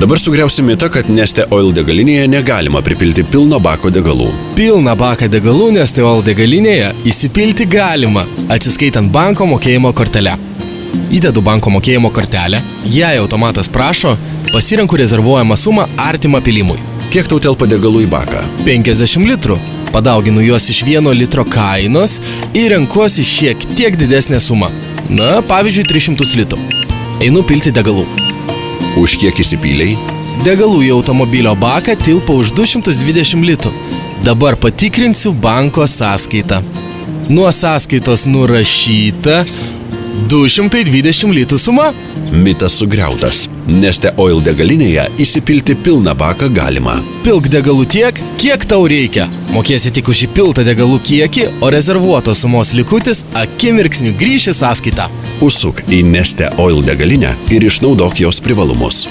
Dabar sugriausim mitą, kad Neste Oil degalinėje negalima pripilti pilno bako degalų. Pilną baką degalų Neste Oil degalinėje įsipilti galima, atsiskaitant banko mokėjimo kortelę. Įdedu banko mokėjimo kortelę, jei automatas prašo, pasirenku rezervuojamą sumą artimą pilimui. Kiek tau telpa degalų į baką? 50 litrų. Padauginu juos iš 1 litro kainos ir renkuosi šiek tiek didesnę sumą. Na, pavyzdžiui, 300 litrų. Einu pilti degalų. Už kiek įsipyliai? Degalų į automobilio baką tilpa už 220 litrų. Dabar patikrinsiu banko sąskaitą. Nuo sąskaitos nurašyta 220 litrų suma. Mitas sugriautas. Neste Oil degalinėje įsipilti pilną baką galima. Pilk degalų tiek, kiek tau reikia. Mokėsi tik už įpiltą degalų kiekį, o rezervuotos sumos likutis akimirksniu grįš į sąskaitą. Užsuk į Neste Oil degalinę ir išnaudok jos privalumus.